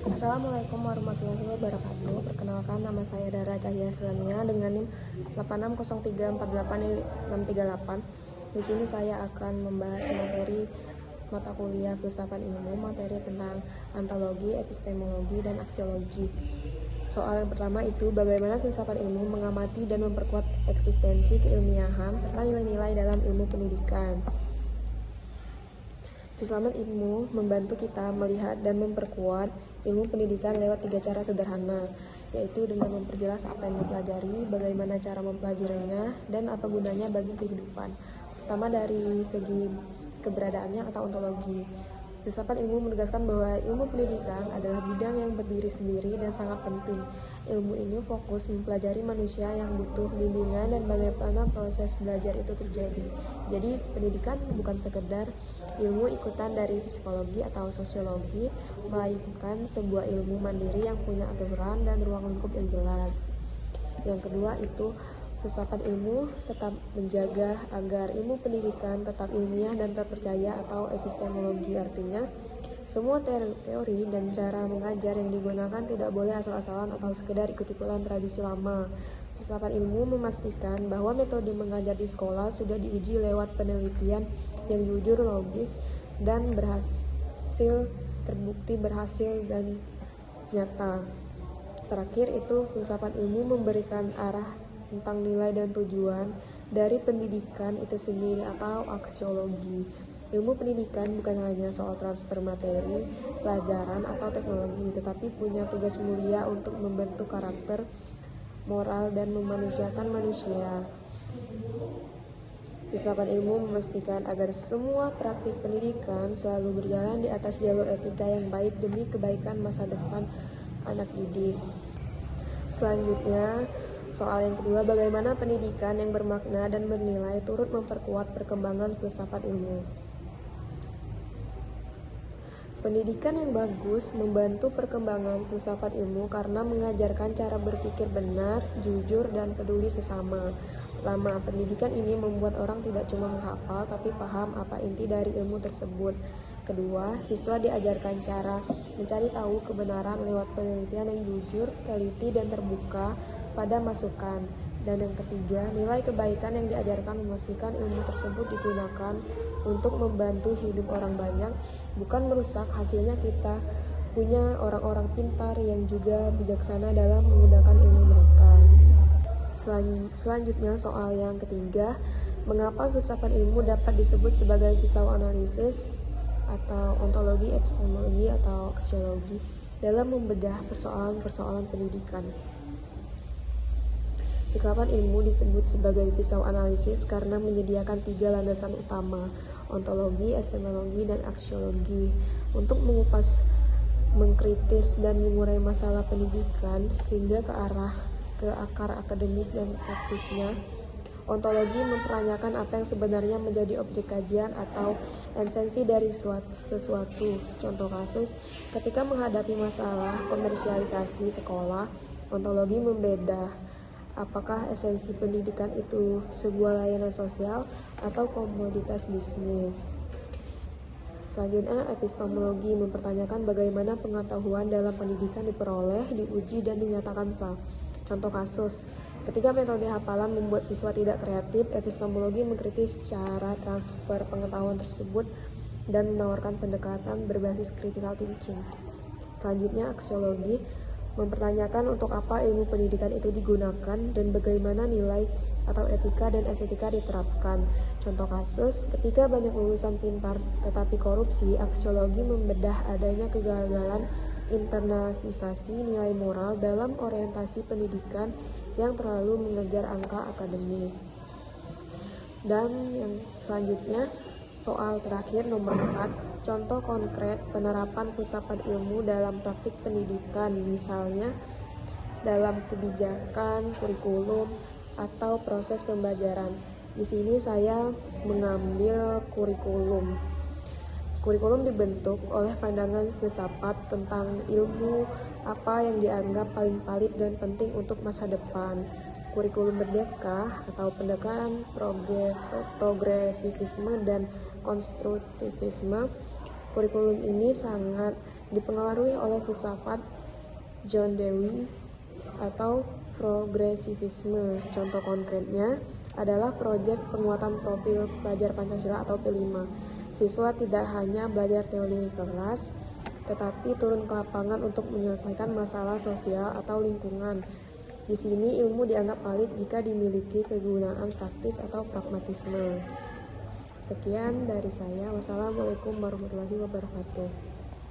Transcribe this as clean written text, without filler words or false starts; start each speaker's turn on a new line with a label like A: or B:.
A: Assalamualaikum warahmatullahi wabarakatuh. Perkenalkan, nama saya Dara Cahya Islamia dengan NIM 8603486638. Di sini saya akan membahas materi mata kuliah filsafat ilmu, materi tentang ontologi, epistemologi, dan aksiologi. Soal yang pertama itu bagaimana filsafat ilmu mengamati dan memperkuat eksistensi keilmiahan serta nilai-nilai dalam ilmu pendidikan. Filsafat ilmu membantu kita melihat dan memperkuat ilmu pendidikan lewat 3 cara sederhana, yaitu dengan memperjelas apa yang dipelajari, bagaimana cara mempelajarinya, dan apa gunanya bagi kehidupan. Pertama dari segi keberadaannya atau ontologi. Filsafat ilmu menegaskan bahwa ilmu pendidikan adalah bidang yang berdiri sendiri dan sangat penting. Ilmu ini fokus mempelajari manusia yang butuh bimbingan dan bagaimana proses belajar itu terjadi. Jadi pendidikan bukan sekedar ilmu ikutan dari psikologi atau sosiologi, melainkan sebuah ilmu mandiri yang punya aturan dan ruang lingkup yang jelas. Yang kedua itu filsafat ilmu tetap menjaga agar ilmu pendidikan tetap ilmiah dan terpercaya atau epistemologi, artinya semua teori dan cara mengajar yang digunakan tidak boleh asal-asalan atau sekedar ikut-ikutan tradisi lama. Filsafat ilmu memastikan bahwa metode mengajar di sekolah sudah diuji lewat penelitian yang jujur, logis, dan terbukti berhasil dan nyata. Terakhir itu filsafat ilmu memberikan arah tentang nilai dan tujuan dari pendidikan itu sendiri atau aksiologi. Ilmu pendidikan bukan hanya soal transfer materi, pelajaran, atau teknologi, tetapi punya tugas mulia untuk membentuk karakter, moral, dan memanusiakan manusia. Filsafat ilmu memastikan agar semua praktik pendidikan selalu berjalan di atas jalur etika yang baik demi kebaikan masa depan anak didik. Selanjutnya, soal yang kedua, bagaimana pendidikan yang bermakna dan bernilai turut memperkuat perkembangan filsafat ilmu. Pendidikan yang bagus membantu perkembangan filsafat ilmu karena mengajarkan cara berpikir benar, jujur, dan peduli sesama. Pertama, pendidikan ini membuat orang tidak cuma menghafal, tapi paham apa inti dari ilmu tersebut. Kedua, siswa diajarkan cara mencari tahu kebenaran lewat penelitian yang jujur, teliti, dan terbuka pada masukan. Dan yang ketiga, nilai kebaikan yang diajarkan memastikan ilmu tersebut digunakan untuk membantu hidup orang banyak, bukan merusak. Hasilnya kita punya orang-orang pintar yang juga bijaksana dalam menggunakan ilmu mereka. Selanjutnya soal yang ketiga, mengapa filsafat ilmu dapat disebut sebagai pisau analisis atau ontologi, epistemologi, atau aksiologi dalam membedah persoalan-persoalan pendidikan. Filsafat ilmu disebut sebagai pisau analisis karena menyediakan 3 landasan utama, ontologi, epistemologi, dan aksiologi, untuk mengupas, mengkritis, dan mengurai masalah pendidikan hingga ke akar akademis dan praktisnya. Ontologi mempertanyakan apa yang sebenarnya menjadi objek kajian atau esensi dari sesuatu. Contoh kasus, ketika menghadapi masalah komersialisasi sekolah, ontologi membedah apakah esensi pendidikan itu sebuah layanan sosial atau komoditas bisnis. Selanjutnya, epistemologi mempertanyakan bagaimana pengetahuan dalam pendidikan diperoleh, diuji, dan dinyatakan sah. Contoh kasus, ketika metode hafalan membuat siswa tidak kreatif, epistemologi mengkritis cara transfer pengetahuan tersebut dan menawarkan pendekatan berbasis critical thinking. Selanjutnya, aksiologi mempertanyakan untuk apa ilmu pendidikan itu digunakan dan bagaimana nilai atau etika dan estetika diterapkan. Contoh kasus, ketika banyak lulusan pintar tetapi korupsi, aksiologi membedah adanya kegagalan internalisasi nilai moral dalam orientasi pendidikan yang terlalu mengejar angka akademis. Dan yang selanjutnya, soal terakhir nomor 4, contoh konkret penerapan filsafat ilmu dalam praktik pendidikan, misalnya dalam kebijakan, kurikulum, atau proses pembelajaran. Di sini saya mengambil kurikulum. Kurikulum dibentuk oleh pandangan filsafat tentang ilmu apa yang dianggap paling valid dan penting untuk masa depan. Kurikulum merdeka atau pendekatan progresivisme dan konstruktivisme. Kurikulum ini sangat dipengaruhi oleh filsafat John Dewey atau progresivisme. Contoh konkretnya adalah proyek penguatan profil pelajar Pancasila atau P5. Siswa tidak hanya belajar teori di kelas, tetapi turun ke lapangan untuk menyelesaikan masalah sosial atau lingkungan. Di sini ilmu dianggap valid jika dimiliki kegunaan praktis atau pragmatisme. Sekian dari saya. Wassalamualaikum warahmatullahi wabarakatuh.